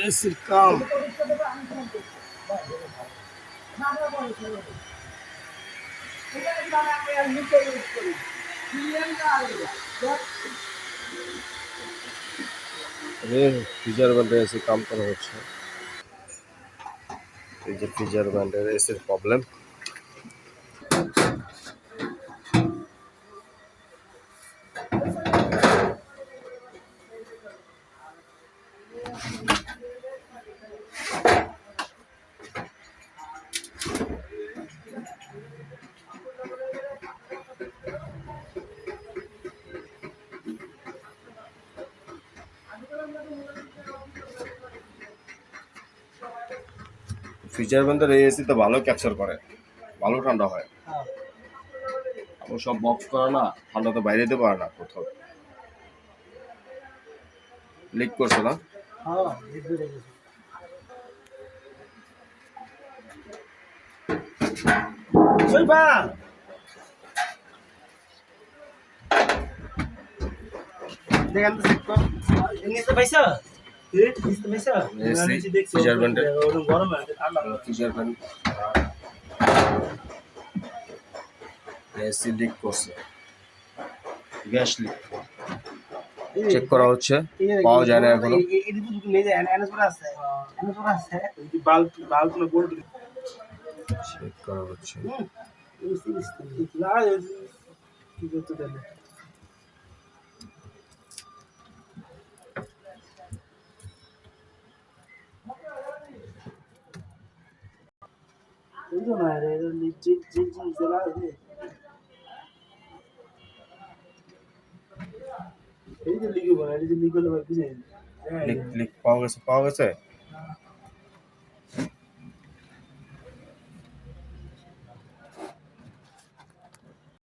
এসির কাম ফ্রিজার ব্যান্ডের এসি কাম করা হচ্ছে। এই যে ফ্রিজার ব্যান্ডের এসির প্রবলেম। ফ্রিজার ব্যান্ডের এই এসি তো ভালো ক্যাপচার করে, ভালো ঠান্ডা হয়। ও সব বক্স করে না, ঠান্ডা তো বাইরে দিতে পারে না কোথাও। লিক করছে না? ফ্রিজার ব্যান্ডের ফ্রিজার ব্যান্ড এসি লিক করছে, গ্যাস লিক চেক করা হচ্ছে, পাওয়া যায় না এখনো। চেক করা হচ্ছে। লিক পাওয়া গেছে, পাওয়া গেছে।